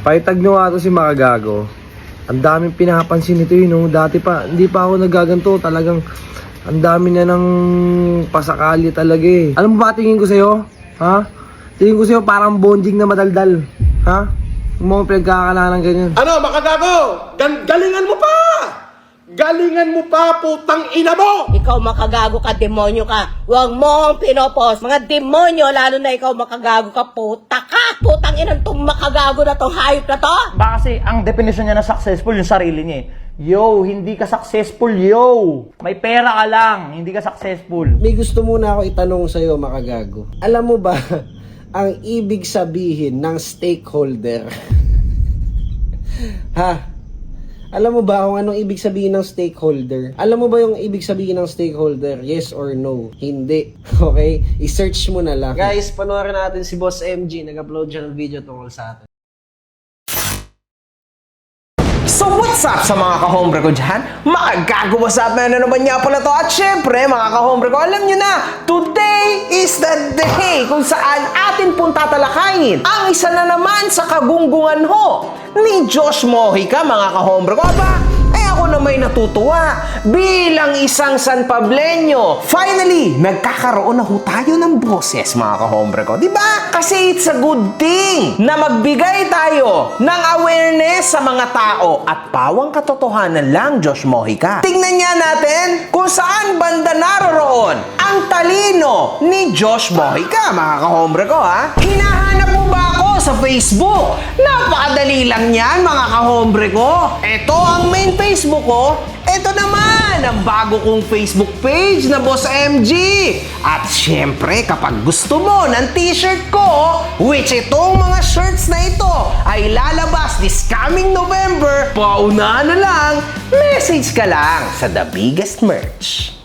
Paitag nyo nga to si Makagago. Ang daming pinapansin nito yun, no? Dati pa, hindi pa ako nagaganto. Talagang, ang dami na ng pasakali talaga eh. Alam mo ba tingin ko sa'yo? Ha? Tingin ko sa'yo parang bonjing na madaldal. Ha? Yung mga pinagkakalanan ganyan. Ano, Makagago? Galingan mo pa! Galingan mo pa, putang ina mo! Ikaw makagago ka, demonyo ka. Huwag mo akong pinopos. Mga demonyo, lalo na ikaw makagago ka, puta ka. Putang inang tong makagago na tong hayop na to. Ba kasi ang definition niya na successful yung sarili niya eh. Yo, hindi ka successful, yo! May pera ka lang, hindi ka successful. May gusto muna ako itanong sa'yo, Makagago. Alam mo ba ang ibig sabihin ng stakeholder? Ha? Alam mo ba kung anong ibig sabihin ng stakeholder? Alam mo ba yung ibig sabihin ng stakeholder? Yes or no? Hindi. Okay? I-search mo na lang. Guys, panoorin natin si Boss MG. Nag-upload siya ng video tungkol sa atin. So what's up sa mga ka-hombre ko dyan? Makagago, what's up? Na naman niya pala to. At syempre, mga ka-hombre ko, alam nyo na, today is the day kung saan atin pong tatalakayin ang isa na naman sa kagunggungan ho ni Josh Mojica, mga ka-hombre ko. Aba, ako na may natutuwa bilang isang San Pableño. Finally, nagkakaroon na ho tayo ng boses, mga ka-hombre ko. Diba? Kasi it's a good thing na magbigay tayo ng awareness sa mga tao at pawang katotohanan lang, Josh Mojica. Tingnan niya natin kung saan banda naroroon ang talino ni Josh Mojica, mga ka-hombre ko, ha? Hinahanap mo ba ako sa Facebook? Napakadali lang yan, mga ka-hombre ko. Ito ang main Facebook ko. Ito naman ang bago kong Facebook page na Boss MG. At syempre, kapag gusto mo ng t-shirt ko, which itong mga shirts na ito ay lalabas this coming November, paunahan na lang, message ka lang sa The Biggest Merch.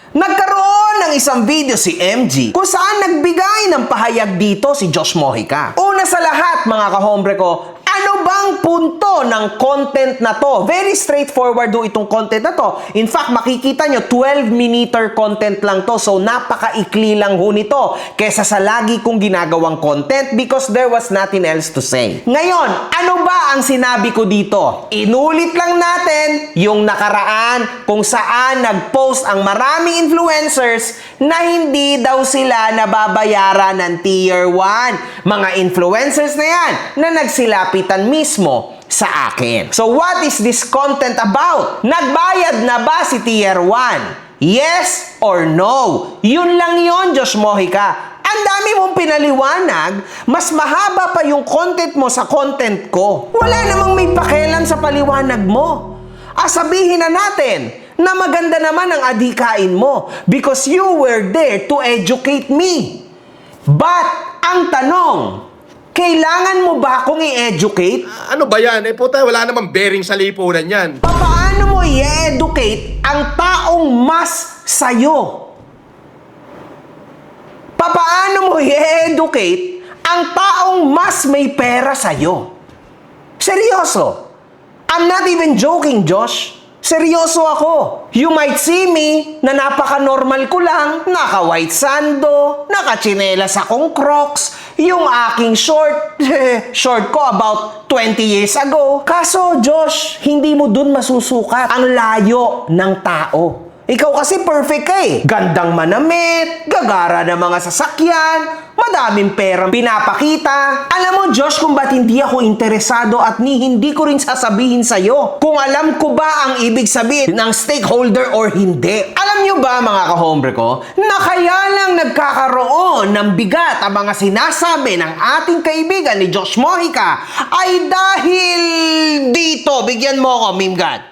Nagkaroon ng isang video si MG kung saan nagbigay ng pahayag dito si Josh Mojica. Una sa lahat, mga ka-hombre ko, ano bang punto ng content na to? Very straightforward do itong content na to. In fact, makikita nyo, 12-minute content lang to. So, napakaikli lang ho nito kesa sa lagi kong ginagawang content because there was nothing else to say. Ngayon, ano ba ang sinabi ko dito? Inulit lang natin yung nakaraan kung saan nag-post ang maraming influencers na hindi daw sila nababayaran ng Tier 1. Mga influencers na yan na nagsilapitan mismo sa akin. So what is this content about? Nagbayad na ba si Tier 1? Yes or no? Yun lang yon, Josh Mojica. Ang dami mong pinaliwanag, mas mahaba pa yung content mo sa content ko. Wala namang may pakialam sa paliwanag mo. Sabihin na natin na maganda naman ang adhikain mo because you were there to educate me. But, ang tanong, kailangan mo ba akong i-educate? Ano ba yan? Puta, wala namang bearing sa lipunan yan. Paano mo i-educate ang taong mas sa'yo? Paano mo i-educate ang taong mas may pera sa'yo? Seryoso. I'm not even joking, Josh. Seryoso ako. You might see me na napaka-normal ko lang, naka-white sando, naka-chinelas akong Crocs, yung aking short ko about 20 years ago. Kaso, Josh, hindi mo dun masusukat ang layo ng tao. Ikaw kasi perfect ka eh. Gandang manamit, gagara ng mga sasakyan, madaming perang pinapakita. Alam mo, Josh, kung ba't hindi ako interesado at hindi ko rin sasabihin sa'yo kung alam ko ba ang ibig sabihin ng stakeholder or hindi. Alam nyo ba, mga ka-hombre ko, na kaya lang nagkakaroon ng bigat ang mga sinasabi ng ating kaibigan ni Josh Mojica ay dahil dito. Bigyan mo ako, Meme God.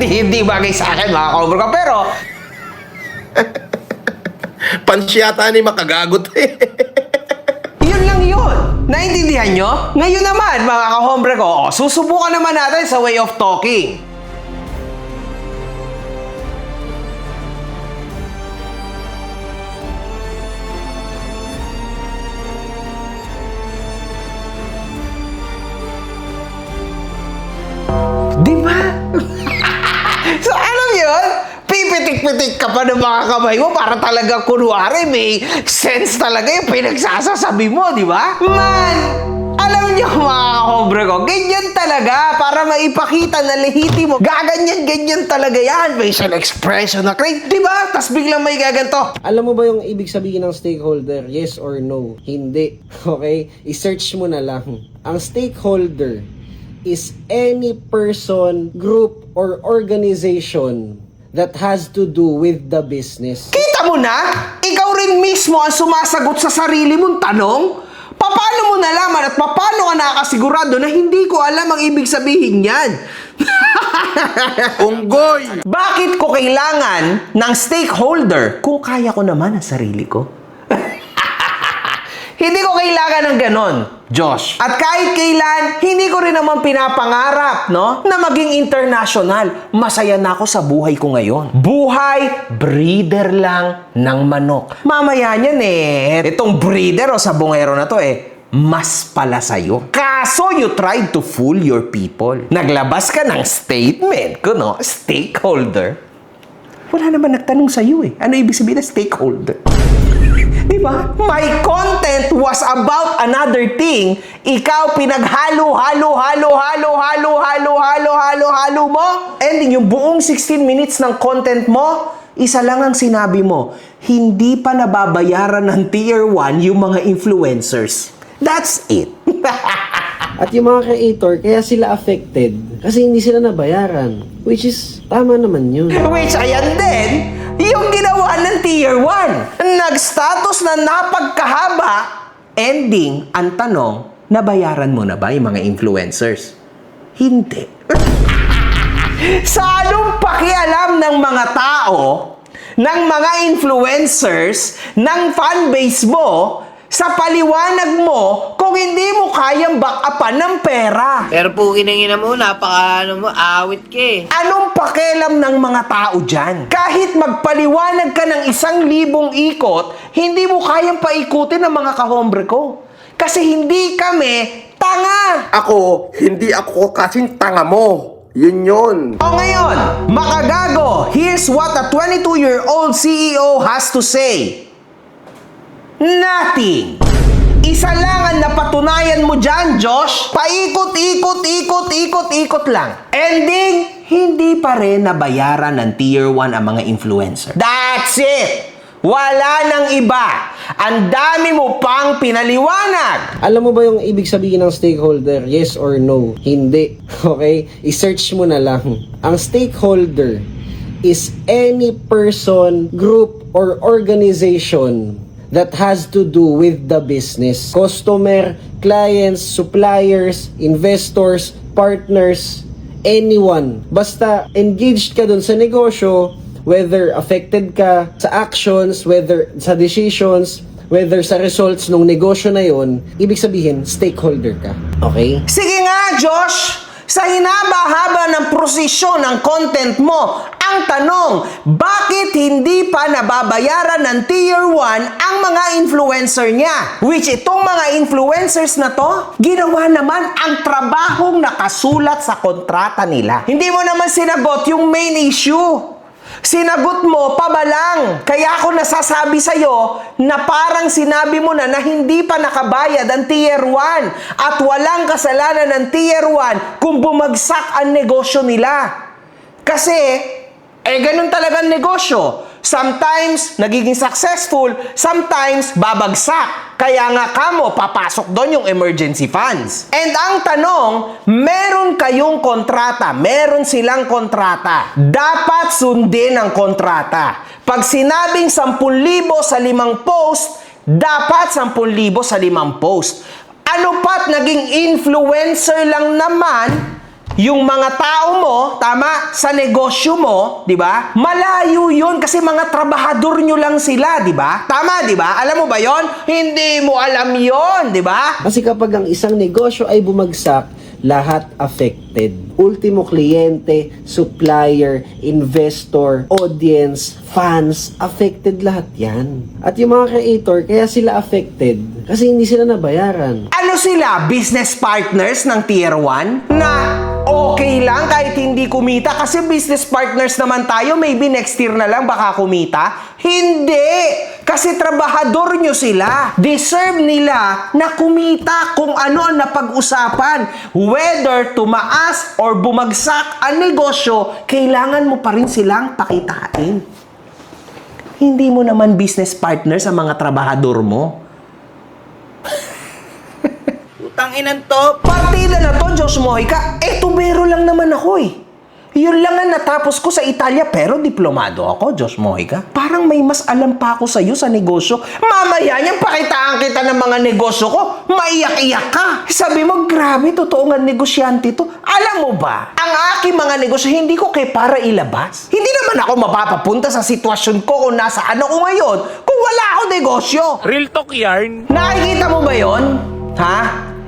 hindi bagay sa akin, mga ka-hombre ko, pero Pansyata ni Makagagot eh. yun lang yun. Naintindihan nyo? Ngayon naman, mga ka-hombre ko, susubukan naman natin sa way of talking. Pitik-pitik ka pa ng mga kamay mo para talaga kunwari may sense talaga yung pinagsasasabi mo, di ba? Man, alam niyo mga kahobre ko, ganyan talaga para maipakita na lehitimo. Gaganyan-ganyan talaga yan. Facial expression na crazy, di ba? Tapos biglang may gaganto. Alam mo ba yung ibig sabihin ng stakeholder? Yes or no? Hindi. Okay? I-search mo na lang. Ang stakeholder is any person, group, or organization that has to do with the business. Kita mo na? Ikaw rin mismo ang sumasagot sa sarili mong tanong? Paano mo nalaman at paano ka nakakasigurado na hindi ko alam ang ibig sabihin niyan? Unggoy! Bakit ko kailangan ng stakeholder kung kaya ko naman ang sarili ko? Hindi ko kailangan ng ganon, Josh. At kahit kailan, hindi ko rin naman pinapangarap, no? Na maging international. Masaya na ako sa buhay ko ngayon. Buhay, breeder lang ng manok. Mamaya niyan itong breeder o sabongero na to mas pala sa'yo. Kaso you tried to fool your people. Naglabas ka ng statement, kuno, stakeholder. Wala naman nagtanong sa'yo Ano ibig sabihin ng stakeholder? Diba? My content was about another thing. Ikaw pinaghalo mo. Ending, yung buong 16 minutes ng content mo, isa lang ang sinabi mo, hindi pa nababayaran ng tier 1 yung mga influencers. That's it. At yung mga creator, kaya sila affected kasi hindi sila nabayaran. Which is, tama naman yun. Which, ayan din, yung ginawa ng tier 1. Nag-status na napagkahaba, ending, ang tanong, nabayaran mo na ba yung mga influencers? Hindi. Sa anong pakialam ng mga tao, ng mga influencers, ng fanbase mo, sa paliwanag mo kung hindi mo kayang back-upan ng pera? Pero po, kinangina mo, awit ka Anong pakialam ng mga tao dyan? Kahit magpaliwanag ka ng 1,000 ikot, hindi mo kayang paikutin ng mga kahombre ko. Kasi hindi kami tanga. Hindi ako kasing tanga mo. Yun. O ngayon, makagago, here's what a 22-year-old CEO has to say. Nothing. Isa lang ang napatunayan mo dyan, Josh. Paikot lang. Ending, hindi pa rin nabayaran ng tier 1 ang mga influencer. That's it. Wala nang iba. Ang dami mo pang pinaliwanag. Alam mo ba yung ibig sabihin ng stakeholder? Yes or no? Hindi. Okay? I-search mo na lang. Ang stakeholder is any person, group, or organization that has to do with the business. Customer, clients, suppliers, investors, partners, anyone. Basta engaged ka dun sa negosyo, whether affected ka sa actions, whether sa decisions, whether sa results ng negosyo na yon, ibig sabihin, stakeholder ka. Okay? Sige nga, Josh! Sa hinaba-haba ng prosesyon ng content mo, ang tanong, bakit hindi pa nababayaran ng tier 1 ang mga influencer niya? Which itong mga influencers na to, ginawa naman ang trabahong nakasulat sa kontrata nila. Hindi mo naman sinagot yung main issue. Sinagot mo pabalang. Kaya ako nasasabi sa'yo na parang sinabi mo na hindi pa nakabayad ang tier 1 at walang kasalanan ng tier 1 kung bumagsak ang negosyo nila. Kasi, ganun talaga ang negosyo. Sometimes, nagiging successful. Sometimes, babagsak. Kaya nga kamo, papasok doon yung emergency funds. And ang tanong, meron kayong kontrata. Meron silang kontrata. Dapat sundin ang kontrata. Pag sinabing 10,000 sa 5 post, dapat 10,000 sa 5 post. Ano pat naging influencer lang naman yung mga tao mo, tama, sa negosyo mo, di ba? Malayo yun kasi mga trabahador nyo lang sila, di ba? Tama, di ba? Alam mo ba yon? Hindi mo alam yon, di ba? Kasi kapag ang isang negosyo ay bumagsak, lahat affected. Ultimo kliyente, supplier, investor, audience, fans, affected lahat yan. At yung mga creator, kaya sila affected kasi hindi sila nabayaran. Ano sila? Business partners ng tier 1? Na Okay lang kahit hindi kumita kasi business partners naman tayo, maybe next year na lang baka kumita. Hindi! Kasi trabahador nyo sila. Deserve nila na kumita kung ano ang napag-usapan. Whether tumaas or bumagsak ang negosyo, kailangan mo pa rin silang pakitain. Hindi mo naman business partner sa mga trabahador mo. Putang inan to. Partida na to, Diyos Mohica. Tubero lang naman ako eh. Yun lang ang natapos ko sa Italia pero diplomado ako, Diyos Mohica. Parang may mas alam pa ako sa'yo sa negosyo. Mamaya niyan, pakitaan kita ng mga negosyo ko. Maiyak-iyak ka. Sabi mo, grabe, totoo nga negosyante to. Alam mo ba, ang aking mga negosyo, hindi ko kay para ilabas. Hindi naman ako mapapapunta sa sitwasyon ko kung nasaan ako ngayon kung wala ako negosyo. Real talk yarn. Nakikita mo ba yon? Ha?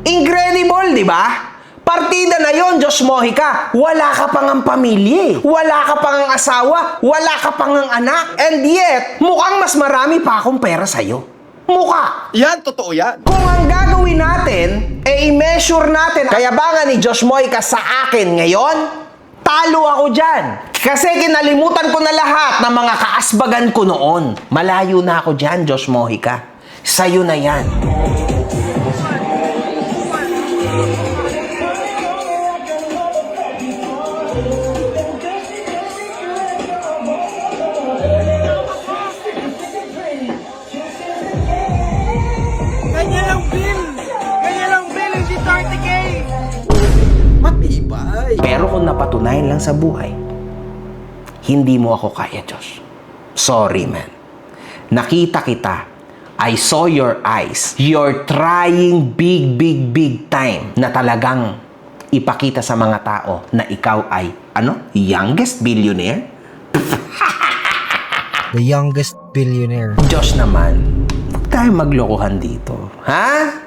Incredible, di ba? Partida na yon, Diyos Mohica. Wala ka pang ang pamilya. Wala ka pang ang asawa. Wala ka pang ang anak. And yet, mukhang mas marami pa akong pera sa'yo. Mukha. Yan, totoo yan. Kung ang gagawin natin, i-measure natin kayabangan ni Diyos Mohica sa akin ngayon, talo ako dyan. Kasi kinalimutan ko na lahat ng mga kaasbagan ko noon. Malayo na ako dyan, Diyos Mohica. Sa'yo na yan. Matibay. Pero kung napatunayan lang sa buhay, hindi mo ako kaya, Diyos. Sorry, man. Nakita kita. I saw your eyes. You're trying big time na talagang ipakita sa mga tao na ikaw ay, youngest billionaire? The youngest billionaire. Diyos naman, huwag tayo maglokohan dito. Ha?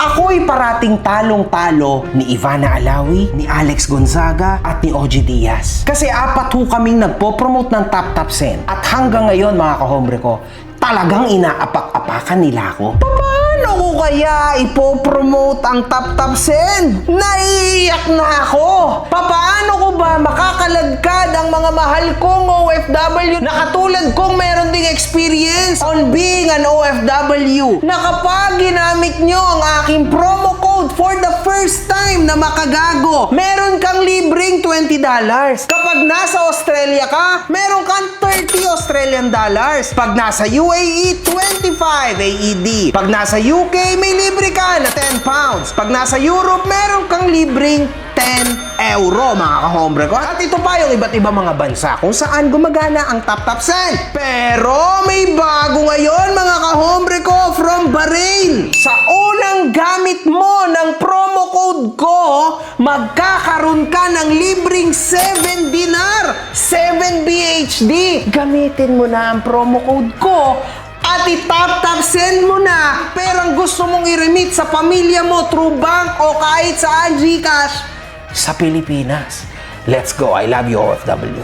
Ako'y parating talong-talo ni Ivana Alawi, ni Alex Gonzaga, at ni OG Diaz. Kasi 4 ho kaming nagpo-promote ng Top Sen. At hanggang ngayon, mga kahombre ko, talagang inaapak-apakan nila ako. Paano ko kaya ipopromote ang Top Sen? Naiiyak na ako! Paano ko ba makakalagkad ang mga mahal kong OFW na katulad kong meron ding experience on being an OFW na kapag ginamit nyo ang aking promo code for the first time na makagago, meron kang libreng $20. Kapag nasa Australia ka, meron kang 30 Australian dollars. Pag nasa UAE, 25 AED. Pag nasa UK, may libre ka na 10 pounds. Pag nasa Europe, meron kang libreng 10 euro, mga kahombre ko. At ito pa yung iba't ibang mga bansa kung saan gumagana ang Top Sen. Pero may bago ngayon, mga kahombre ko, from Bahrain. Sa unang gamit mo ng promo code ko, magkakaroon ka ng libreng 7 dinar, 7 BHD. Gamitin mo na ang promo code ko at i-tap send mo na. Pero ang gusto mong i-remit sa pamilya mo through bank o kahit saan GCash sa Pilipinas. Let's go. I love you, OFW.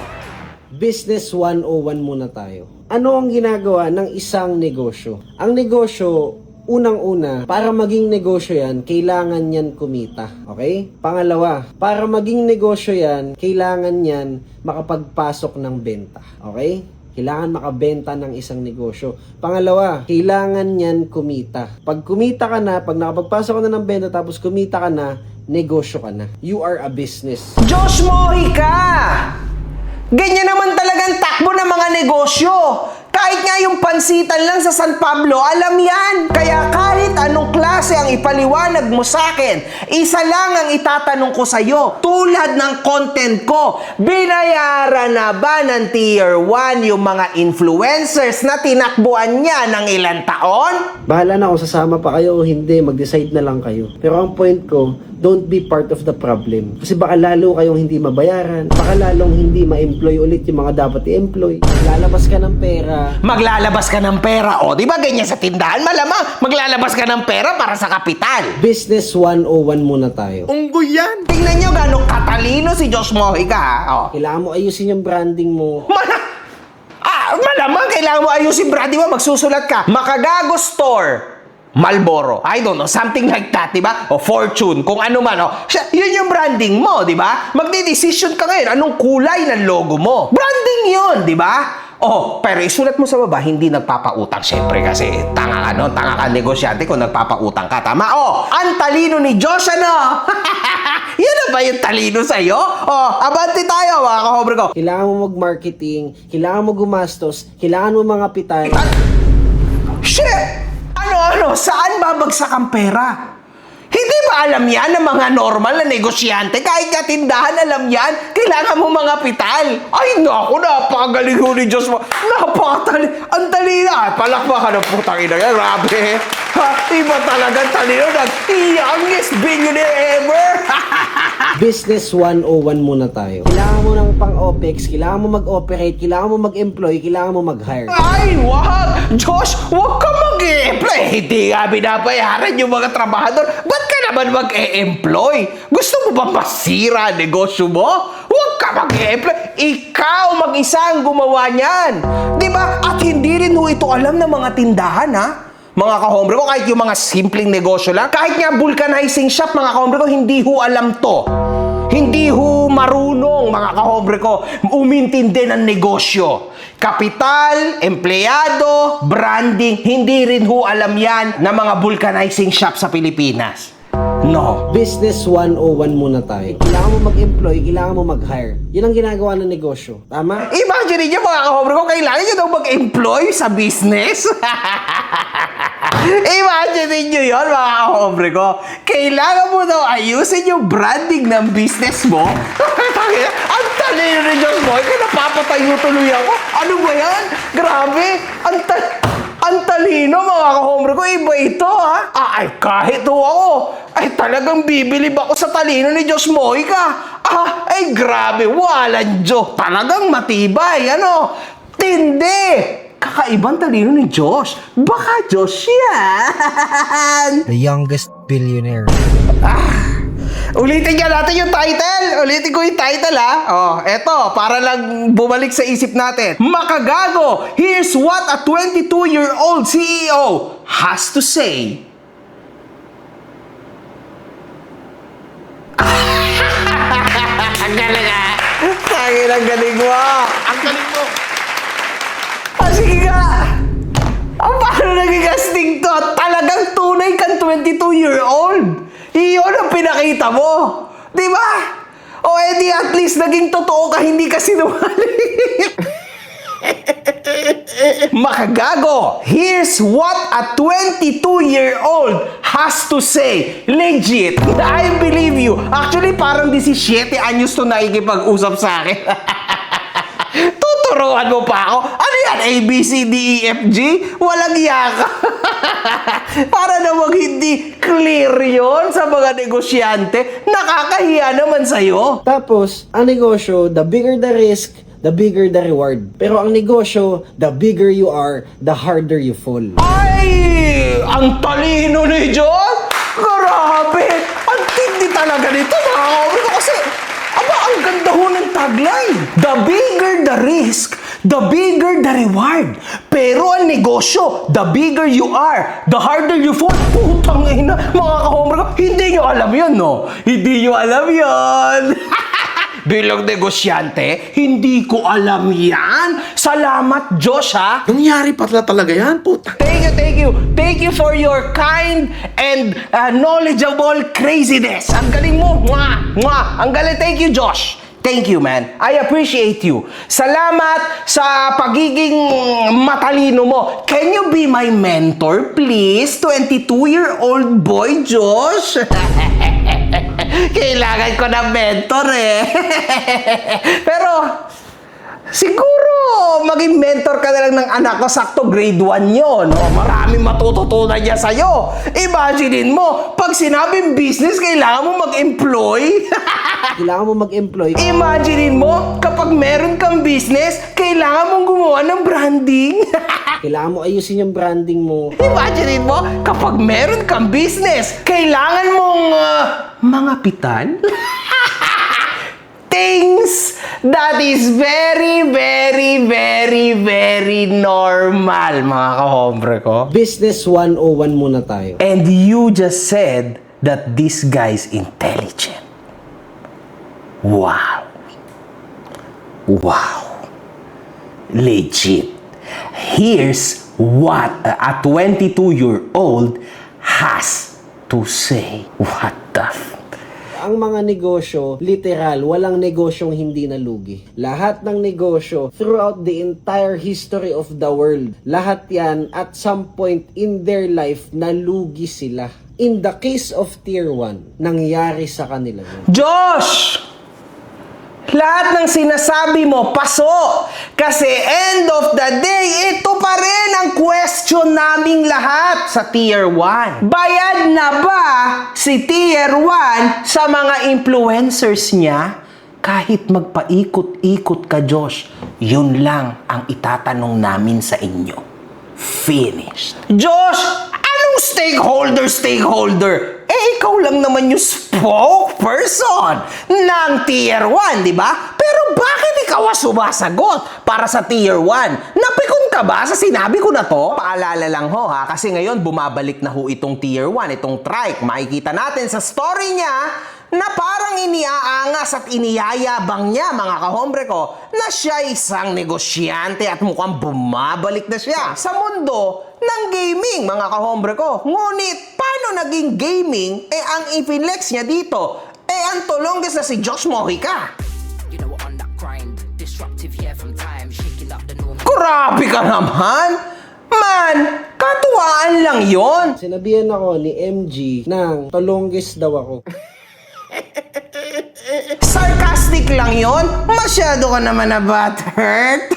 Business 101 muna tayo. Ano ang ginagawa ng isang negosyo? Ang negosyo, unang-una, para maging negosyo yan, kailangan yan kumita. Okay? Pangalawa, para maging negosyo yan, kailangan yan makapagpasok ng benta. Okay? Kailangan makabenta ng isang negosyo. Pangalawa, kailangan yan kumita. Pag kumita ka na, pag nakapagpasok ka na ng benta tapos kumita ka na, negosyo ka na. You are a business. Diyos Mohica! Ganyan naman talagang takbo ng mga negosyo. Kahit nga yung pansitan lang sa San Pablo, alam yan. Kaya kahit anong klase ang ipaliwanag mo sa akin, isa lang ang itatanong ko sa'yo. Tulad ng content ko, binayaran na ba ng Tier 1 yung mga influencers na tinakbuhan niya ng ilang taon? Bahala na kung sasama pa kayo o hindi, mag-decide na lang kayo. Pero ang point ko, don't be part of the problem. Kasi baka lalo kayong hindi mabayaran, baka lalong hindi ma-employ ulit yung mga dapat i-employ. Lalabas ka ng pera. Maglalabas ka ng pera. O, di ba ganyan sa tindahan? Malamang, maglalabas ka ng pera para sa kapital. Business 101 muna tayo. Unggoy yan. Tingnan nyo gano'ng katalino si Diyos Mohica, ha? O. Kailangan mo ayusin yung branding mo. Malamang kailangan mo ayusin branding mo. Magsusulat ka, Makagago Store. Marlboro, I don't know, something like that, di ba? O Fortune, kung ano man, yun yung branding mo, di ba? Magdi-decision ka ngayon, anong kulay ng logo mo. Branding yun, di ba? Oh, pero isulat mo sa baba, hindi nagpapautang. Siyempre kasi, tanga ka negosyante kung nagpapautang ka, tama? Oh, ang talino ni Josh, ano? Yan na ba yung talino sa'yo? Oh, abante tayo, mga kahobre ko. Kailangan mo mag-marketing, kailangan mo gumastos, kailangan mo mga pitay. Shit! Ano? Saan babagsak ang pera? Hindi ba alam yan ng mga normal na negosyante? Kahit nga tindahan, alam yan. Kailangan mo mga pital. Ay, naku, napakagaling ho ni Diyos mo. Napakatali. Ang talino. Ay, palakpakan ng putang ina yan. Grabe. Ha, iba talagang talino. Youngest billionaire ever. Business 101 muna tayo. Kailangan mo ng pang-OPEX, kailangan mo mag-operate, kailangan mo mag-employ, kailangan mo mag-hire. Ay, wag! Josh, wag ka mag-e-employ. Hindi nga binabayaran yung mga trabahador. Ba't ka naman mag-e-employ? Gusto mo ba masira ang negosyo mo? Wag ka mag-e-employ. Ikaw mag-isa ang gumawa niyan. Diba? At hindi rin ho ito alam ng mga tindahan, ha? Mga kahombre ko, kahit yung mga simpleng negosyo lang, kahit nga vulcanizing shop, mga kahombre ko, hindi ho alam to. Hindi ho marunong, mga kahombre ko, umintindi ng negosyo. Kapital, empleyado, branding, hindi rin ho alam yan ng mga vulcanizing shop sa Pilipinas. No. Business 101 muna tayo. Kailangan mo mag-employ, kailangan mo mag-hire. Yun ang ginagawa ng negosyo. Tama? Imagine niyo mga kahombre ko, kailangan nyo daw mag-employ sa business? Imagine niyo yun mga kahombre ko. Kailangan mo daw ayusin yung branding ng business mo? Ang talino ni Diyos mo, kaya napapatayo tuloy ako. Ano ba yan? Grabe! Ang talino mga kahombre ko, iba ito ha. Ay, kahit ako, ay talagang bibilib ako sa talino ni Diyos Moika. Ay grabe, walang joke. Talagang matibay, ano? Tindi! Kakaibang talino ni Josh. Baka Josh yan. The youngest billionaire. Ulitin nga natin yung title. Ulitin ko yung title, ha. Oh, eto, para lang bumalik sa isip natin. Makagago, here's what a 22-year-old CEO has to say. Ang galing, ha. Ang galing mo. Ang galing mo. Sige nga. Paano naging casting to? Talagang tunay kang 22-year-old. Iyon ang pinakita mo. Di ba? O edi at least naging totoo ka, hindi ka sinungaling. Makagago, here's what a 22-year-old has to say. Legit. I believe you. Actually, parang 17 anyos to nakikipag-usap sa akin. Tuturuan mo pa ako? Ano yan? A, B, C, D, E, F, G? Walang yaka. Para namang hindi clear yon sa mga negosyante. Nakakahiya naman sa'yo. Tapos, ang negosyo, the bigger the risk, the bigger the reward. Pero ang negosyo, the bigger you are, the harder you fall. Ay! Ang talino ni John! Grabe! Ang tindi talaga nito, mga kaobra ko kasi ang ganda ho ng tagline. The bigger the risk, the bigger the reward. Pero ang negosyo, the bigger you are, the harder you fall. Putang ina, mga kahombre ko, hindi nyo alam yun, no? Hindi nyo alam yun. Bilang negosyante, hindi ko alam yan. Salamat, Josh, ha? Nangyari pala talaga yan, puta. Thank you, thank you. Thank you for your kind and knowledgeable craziness. Ang galing mo. Mwah, mwah. Ang galing. Thank you, Josh. Thank you, man. I appreciate you. Salamat sa pagiging matalino mo. Can you be my mentor, please? 22-year-old boy, Josh. Kailangan ko ng mentor eh. Pero siguro maging mentor ka na lang ng anak ko, sakto grade 1 yun. O, maraming matututunan niya sa'yo. Imaginein mo, pag sinabing business, kailangan mo mag-employ. Kailangan mo mag-employ. Imaginein mo, kapag meron kang business, kailangan mong gumawa ng branding. Kailangan mo ayusin yung branding mo. Imaginein mo, kapag meron kang business, kailangan mong mga pitan. Things That is very, very, very, very normal, mga kahombre ko. Business 101 muna tayo. And you just said that this guy's intelligent. Wow. Wow. Legit. Here's what a 22-year-old has to say. What the Ang mga negosyo, literal, walang negosyong hindi nalugi. Lahat ng negosyo, throughout the entire history of the world, lahat yan, at some point in their life, nalugi sila. In the case of Tier 1, nangyari sa kanila yun. Josh! Lahat ng sinasabi mo, paso! Kasi end of the day, ito pa rin ang question naming lahat sa Tier 1. Bayad na ba si Tier 1 sa mga influencers niya? Kahit magpaikot-ikot ka, Josh, yun lang ang itatanong namin sa inyo. Finished. Josh, anong stakeholder? Eh, ikaw lang naman yung spokesperson ng Tier 1, di ba? Pero bakit ikaw ang sumasagot para sa Tier 1? Napikon ka ba sa sinabi ko na to? Paalala lang ho ha, kasi ngayon bumabalik na ho itong Tier 1, itong trike. Makikita natin sa story niya na parang iniaangas at iniyayabang niya, mga kahombre ko, na siya isang negosyante at mukhang bumabalik na siya sa mundo ng gaming, mga kahombre ko. Ngunit, paano naging gaming, ang ipinlex niya dito, ang tulongges na si Josh Mojica. Grabe ka naman! Man, katuwaan lang yon. Sinabihan ako ni MG ng tolongges daw ako. Sarcastic lang yon. Masyado ka naman na butthurt.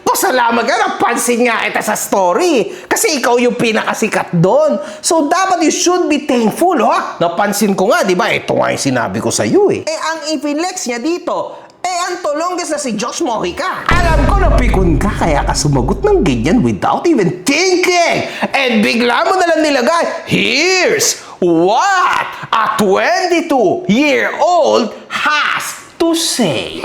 Pasalamat ka, napansin nga kita sa story. Kasi ikaw yung pinakasikat doon. So, dapat you should be thankful, ha? Napansin ko nga, di ba? Ito nga yung sinabi ko sa iyo, ang ipinlex niya dito, ang tulongges na si Josh Mojica. Alam ko na pikon ka, kaya ka sumagot ng ganyan without even thinking. And bigla mo na lang nilagay, here's what a 22-year-old has to say.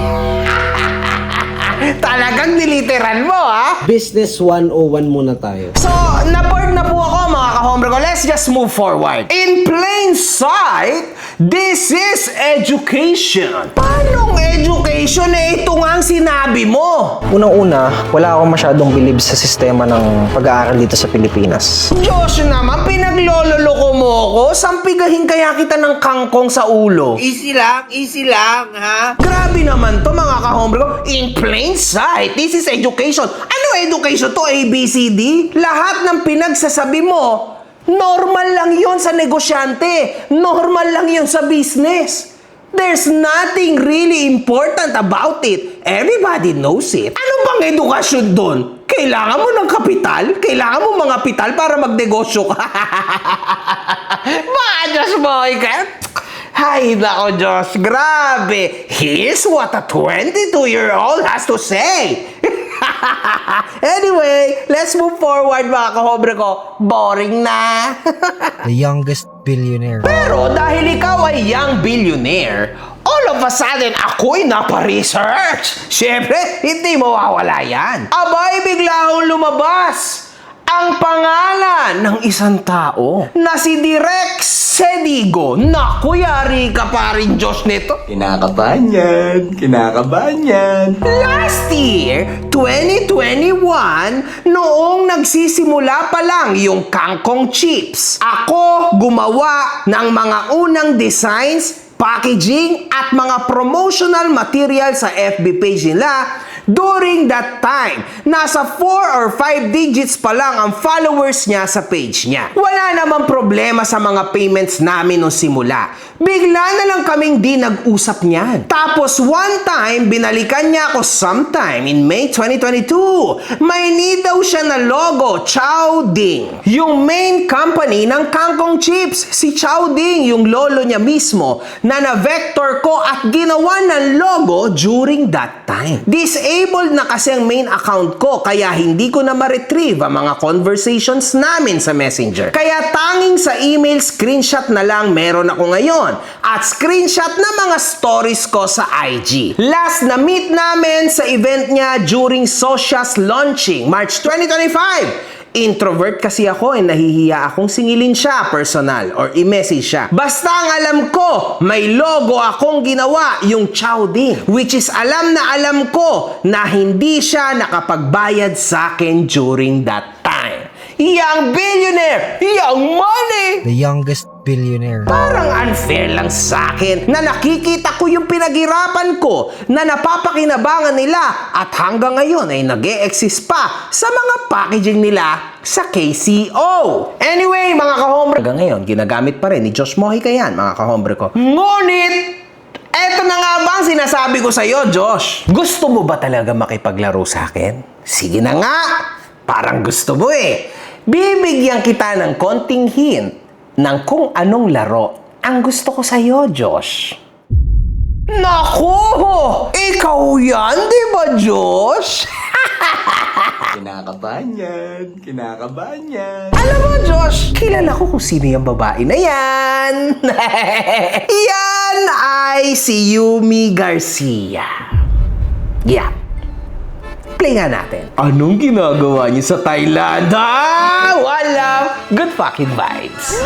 Talagang niliteral mo, ha? Business 101 muna tayo. So, na-board na po ako, mga kahombre ko. Let's just move forward. In plain sight, this is education. Paanong education? Ito nga ang sinabi mo. Unang-una, wala akong masyadong bilib sa sistema ng pag-aaral dito sa Pilipinas. Diyos naman, pinaglololoko mo ko. Sampigahin kaya kita ng kangkong sa ulo. Easy lang, ha? Grabe naman to, mga kahombre ko. In plain sight, this is education. Ano education to? ABCD? Lahat ng pinagsasabi mo, normal lang yon sa negosyante. Normal lang yon sa business. There's nothing really important about it. Everybody knows it. Ano bang edukasyon doon? Kailangan mo ng kapital? Kailangan mo mga kapital para magnegosyo ka? Diyos mo, ay, nako, Diyos, grabe. Here's what a 22-year-old has to say. Anyway, let's move forward, mga kahobre ko. Boring na. The youngest billionaire. Pero dahil ikaw ay young billionaire, all of a sudden, ako'y napa-research. Siyempre, hindi mawawala yan. Abay, bigla akong lumabas ang pangalan ng isang tao na si Direk Sedigo. Naku, yari ka pa rin, Diyos nito. Kinakabahan yan. Last year, 2021, noong nagsisimula pa lang yung kangkong chips, ako gumawa ng mga unang designs, packaging, at mga promotional material sa FB page nila. During that time, nasa 4 or 5 digits pa lang ang followers niya sa page niya. Wala namang problema sa mga payments namin nung simula. Bigla na lang kaming di nag-usap niyan. Tapos one time, binalikan niya ako sometime in May 2022. May need daw siya na logo, Chowding. Yung main company ng kangkong chips, si Chowding, yung lolo niya mismo, na na-vector ko at ginawa ng logo during that time. This Disabled na kasi ang main account ko kaya hindi ko na ma-retrieve ang mga conversations namin sa Messenger. Kaya tanging sa email screenshot na lang meron ako ngayon at screenshot na mga stories ko sa IG. Last na meet namin sa event niya during Socia's launching, March 2025. Introvert kasi ako nahihiya akong singilin siya personal or i-message siya. Basta ang alam ko, may logo akong ginawa, yung Chowding. Which is alam ko na hindi siya nakapagbayad sa akin during that time. Young billionaire! Young money! The youngest billionaire. Parang unfair lang sa akin na nakikita ko yung pinaghirapan ko na napapakinabangan nila at hanggang ngayon ay nag-e-exist pa sa mga packaging nila sa KCO. Anyway, mga kahombre, hanggang ngayon ginagamit pa rin ni Josh Mojica yan, mga kahombre ko. Ngunit, eto na nga ba ang sinasabi ko sa'yo, Josh? Gusto mo ba talaga makipaglaro sa akin? Sige na nga! Parang gusto mo eh. Bibigyan kita ng konting hint ng kung anong laro ang gusto ko sa'yo, Josh. Naku! Ikaw yan, di ba, Josh? Kinakabahan yan. Alam mo, Josh, kilala ko kung sino yung babae na yan. Yan ay si Yumi Garcia. Yeah. Play nga natin. Anong ginagawa niyo sa Thailand? Wala! Good fucking vibes.